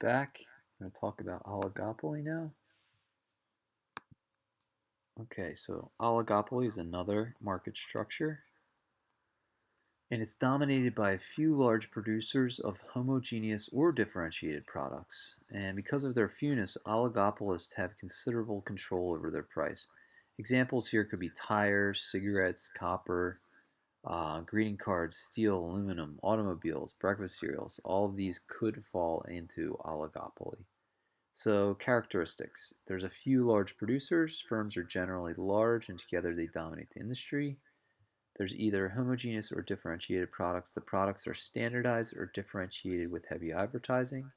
back. I'm going to talk about oligopoly now. Okay, so oligopoly is another market structure, and it's dominated by a few large producers of homogeneous or differentiated products. And because of their fewness, oligopolists have considerable control over their price. Examples here could be tires, cigarettes, copper, greeting cards, steel, aluminum, automobiles, breakfast cereals. All of these could fall into oligopoly. So, characteristics. There's a few large producers. Firms are generally large and together they dominate the industry. There's either homogeneous or differentiated products. The products are standardized or differentiated with heavy advertising.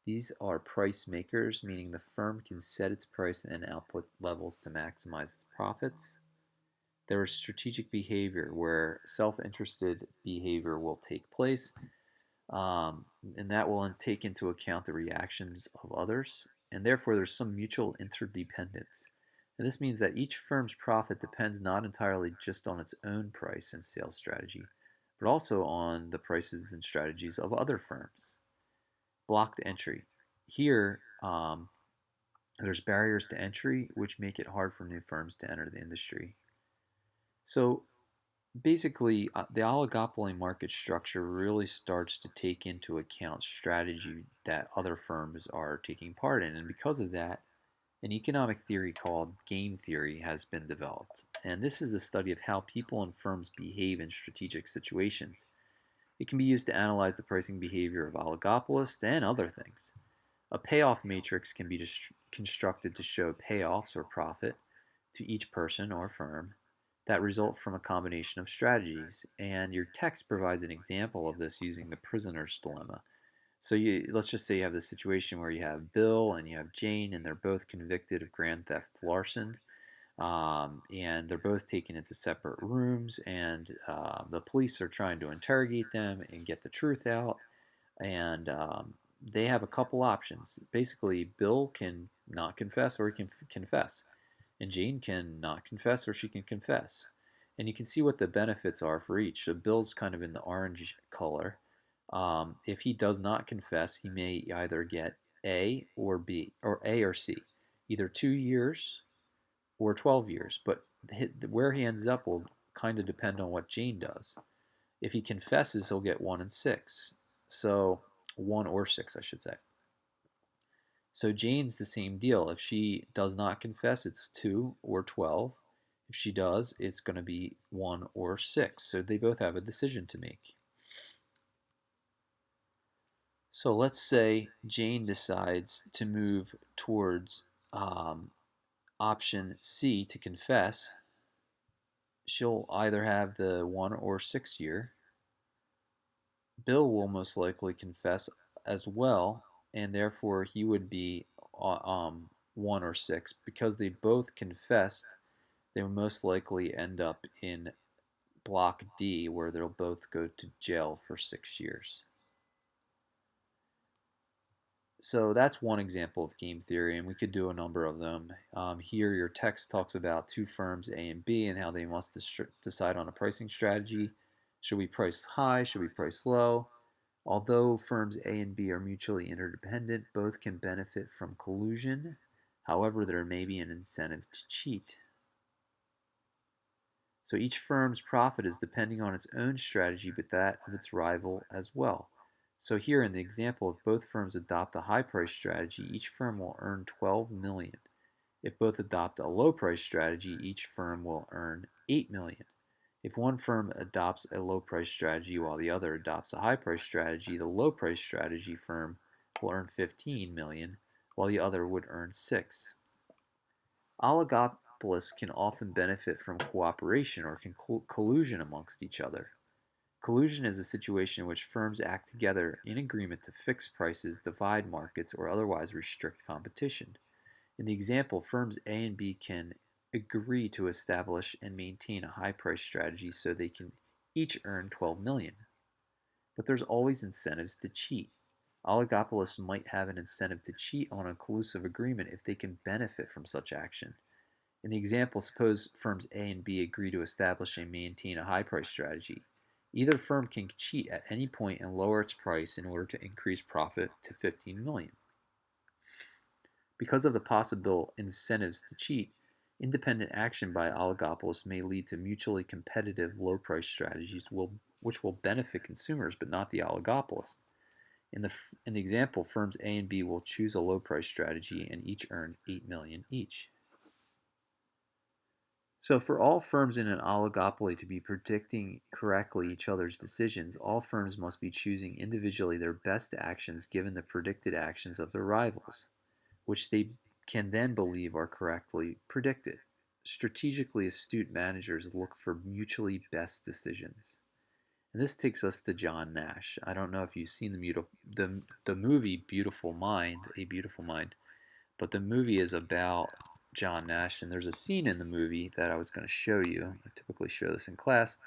These are price makers, meaning the firm can set its price and output levels to maximize its profits. There is strategic behavior where self interested behavior will take place, and that will take into account the reactions of others, and therefore there's some mutual interdependence. And this means that each firm's profit depends not entirely just on its own price and sales strategy, but also on the prices and strategies of other firms. Blocked entry. Here, there's barriers to entry which make it hard for new firms to enter the industry. So basically, the oligopoly market structure really starts to take into account strategy that other firms are taking part in. And because of that, an economic theory called game theory has been developed. And this is the study of how people and firms behave in strategic situations. It can be used to analyze the pricing behavior of oligopolists and other things. A payoff matrix can be constructed to show payoffs or profit to each person or firm that result from a combination of strategies. And your text provides an example of this using the prisoner's dilemma. So let's just say you have this situation where you have Bill and you have Jane, and they're both convicted of grand theft larceny. And they're both taken into separate rooms, and the police are trying to interrogate them and get the truth out. And they have a couple options. Basically, Bill can not confess or he can confess, and Jane can not confess or she can confess. And you can see what the benefits are for each. So Bill's kind of in the orange color. If he does not confess, he may either get A or B, or A or C, either 2 years or 12 years. But where he ends up will kind of depend on what Jane does. If he confesses, he'll get 1 and 6. So 1 or 6, I should say. So Jane's the same deal. If she does not confess, it's 2 or 12. If she does, it's going to be 1 or 6. So they both have a decision to make. So let's say Jane decides to move towards option C to confess. She'll either have the 1 or 6 year. Bill will most likely confess as well, and therefore he would be 1 or 6. Because they both confessed, they will most likely end up in block D, where they'll both go to jail for 6 years. So that's one example of game theory, and we could do a number of them. Here, your text talks about two firms, A and B, and how they must decide on a pricing strategy. Should we price high? Should we price low? Although firms A and B are mutually interdependent, both can benefit from collusion. However, there may be an incentive to cheat. So each firm's profit is depending on its own strategy, but that of its rival as well. So here in the example, if both firms adopt a high price strategy, each firm will earn 12 million. If both adopt a low price strategy, each firm will earn 8 million. If one firm adopts a low price strategy while the other adopts a high price strategy, the low price strategy firm will earn 15 million while the other would earn 6. Oligopolists can often benefit from cooperation or collusion amongst each other. Collusion is a situation in which firms act together in agreement to fix prices, divide markets, or otherwise restrict competition. In the example, firms A and B can agree to establish and maintain a high price strategy so they can each earn 12 million. But there's always incentives to cheat. Oligopolists might have an incentive to cheat on a collusive agreement if they can benefit from such action. In the example, suppose firms A and B agree to establish and maintain a high price strategy. Either firm can cheat at any point and lower its price in order to increase profit to 15 million. Because of the possible incentives to cheat, independent action by oligopolists may lead to mutually competitive low-price strategies which will benefit consumers but not the oligopolist. In the example, firms A and B will choose a low-price strategy and each earn 8 million each. So for all firms in an oligopoly to be predicting correctly each other's decisions, all firms must be choosing individually their best actions given the predicted actions of their rivals, which they can then believe are correctly predicted. Strategically astute managers look for mutually best decisions. And this takes us to John Nash. I don't know if you've seen the movie Beautiful Mind, A Beautiful Mind, but the movie is about John Nash, and there's a scene in the movie that I was going to show you. I typically show this in class.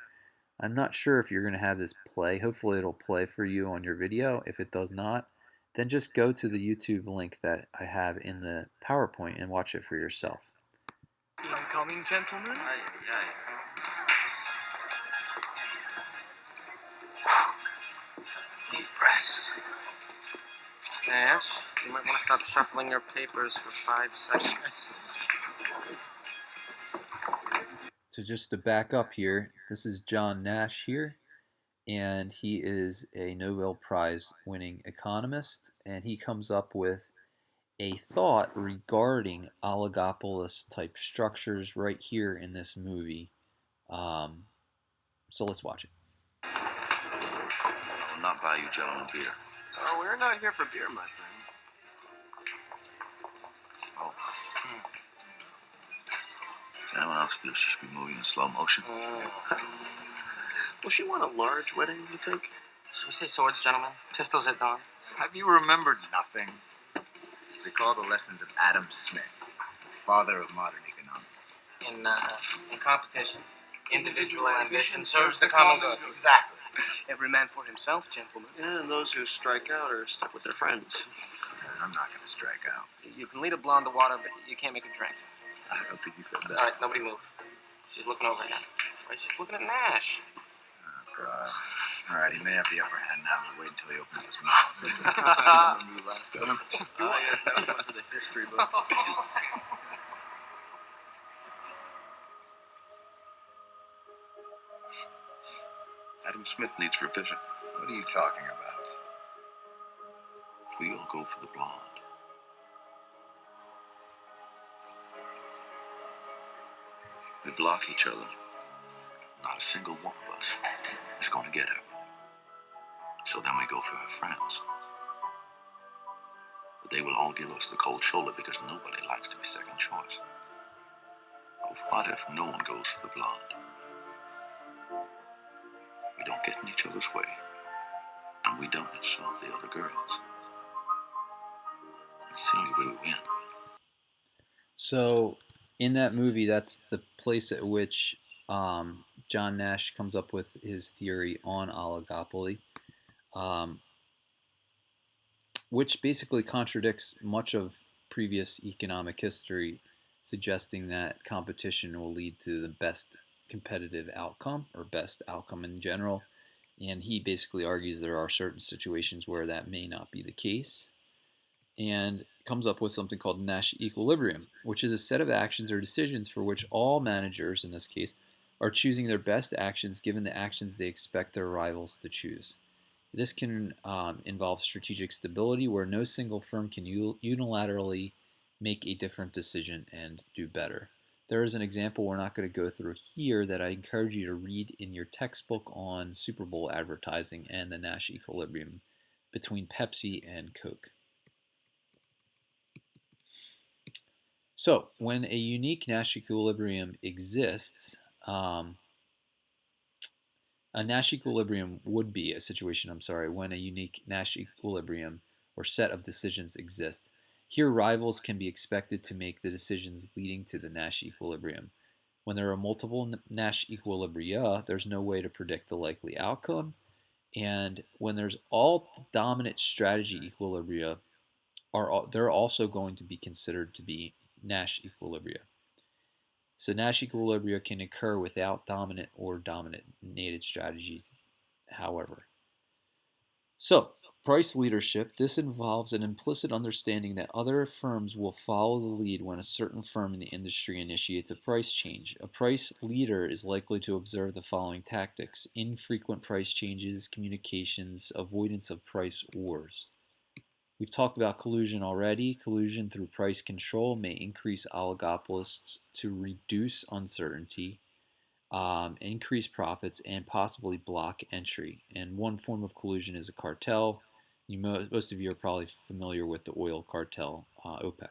I'm not sure if you're going to have this play. Hopefully it'll play for you on your video. If it does not, then just go to the YouTube link that I have in the PowerPoint and watch it for yourself. Incoming, gentlemen. Aye. Deep breaths. Nash, you might want to stop shuffling your papers for 5 seconds. So just to back up here, this is John Nash here, and he is a Nobel Prize winning economist, and he comes up with a thought regarding oligopolist type structures right here in this movie. So let's watch it. I will not buy you gentlemen beer. Oh, we're not here for beer, my friend. Oh. Anyone else feel she should be moving in slow motion? Will she want a large wedding, you think? Should we say swords, gentlemen? Pistols at dawn? Have you remembered nothing? Recall the lessons of Adam Smith, the father of modern economics. In competition, individual ambition serves the common good. Exactly. Every man for himself, gentlemen. Yeah, and those who strike out are stuck with their friends. I'm not going to strike out. You can lead a blonde to water, but you can't make her drink. I don't think he said that. All right, nobody move. She's looking over again. Right, she's looking at Nash. Oh, God. All right, he may have the upper hand now, but wait until he opens his mouth. Remember the last time? Oh, yes, that was one of the history books. Adam Smith needs revision. What are you talking about? If we all go for the blonde, we block each other. Not a single one of us is going to get her. So then we go for her friends. But they will all give us the cold shoulder because nobody likes to be second choice. But what if no one goes for the blonde? We don't get in each other's way, and we don't insult the other girls. It's the only way we win. So in that movie, that's the place at which John Nash comes up with his theory on oligopoly, which basically contradicts much of previous economic history, suggesting that competition will lead to the best competitive outcome or best outcome in general. And he basically argues there are certain situations where that may not be the case, and comes up with something called Nash equilibrium, which is a set of actions or decisions for which all managers, in this case, are choosing their best actions given the actions they expect their rivals to choose. This can involve strategic stability, where no single firm can unilaterally make a different decision and do better. There is an example we're not going to go through here that I encourage you to read in your textbook on Super Bowl advertising and the Nash equilibrium between Pepsi and Coke. So, when a unique Nash equilibrium exists, a Nash equilibrium would be a situation, when a unique Nash equilibrium or set of decisions exists. Here, rivals can be expected to make the decisions leading to the Nash equilibrium. When there are multiple Nash equilibria, there's no way to predict the likely outcome. And when there's all dominant strategy equilibria, they're also going to be considered to be Nash equilibria. So Nash equilibria can occur without dominant or dominated strategies however. So, price leadership. This involves an implicit understanding that other firms will follow the lead when a certain firm in the industry initiates a price change. A price leader is likely to observe the following tactics: infrequent price changes, communications, avoidance of price wars. We've talked about collusion already. Collusion through price control may increase oligopolists to reduce uncertainty, increase profits, and possibly block entry. And one form of collusion is a cartel. Most of you are probably familiar with the oil cartel, OPEC.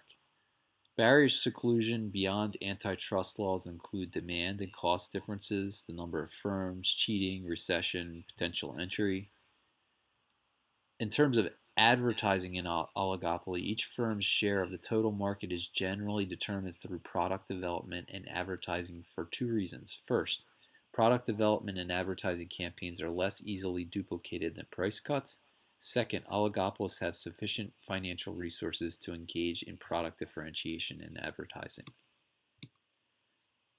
Barriers to collusion beyond antitrust laws include demand and cost differences, the number of firms, cheating, recession, potential entry. In terms of advertising in oligopoly, each firm's share of the total market is generally determined through product development and advertising for two reasons. First, product development and advertising campaigns are less easily duplicated than price cuts. Second, oligopolists have sufficient financial resources to engage in product differentiation and advertising.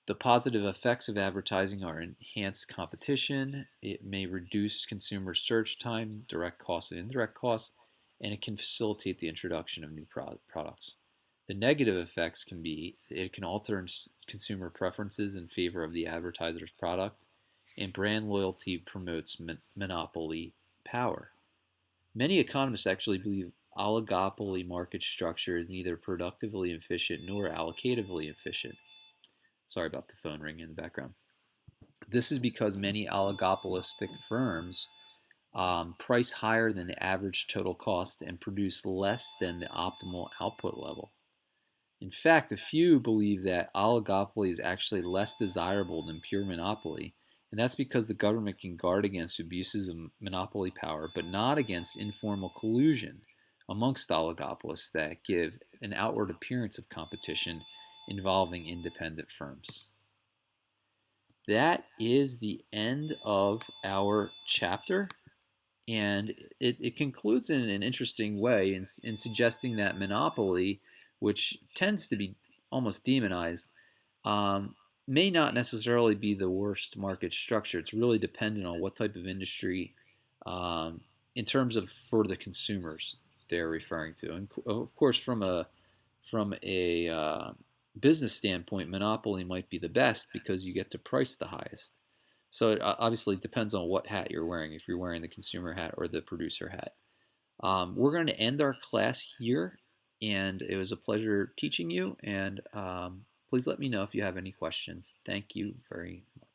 The positive effects of advertising are enhanced competition. It may reduce consumer search time, direct costs and indirect costs, and it can facilitate the introduction of new products. The negative effects can be it can alter consumer preferences in favor of the advertiser's product, and brand loyalty promotes monopoly power. Many economists actually believe oligopoly market structure is neither productively efficient nor allocatively efficient. Sorry about the phone ringing in the background. This is because many oligopolistic firms price higher than the average total cost and produce less than the optimal output level. In fact, a few believe that oligopoly is actually less desirable than pure monopoly, and that's because the government can guard against abuses of monopoly power, but not against informal collusion amongst oligopolists that give an outward appearance of competition involving independent firms. That is the end of our chapter, and it concludes in an interesting way in suggesting that monopoly, which tends to be almost demonized, may not necessarily be the worst market structure. It's really dependent on what type of industry, in terms of for the consumers they're referring to. And of course, from a business standpoint, monopoly might be the best because you get to price the highest. So it obviously depends on what hat you're wearing, if you're wearing the consumer hat or the producer hat. We're going to end our class here, and it was a pleasure teaching you, and please let me know if you have any questions. Thank you very much.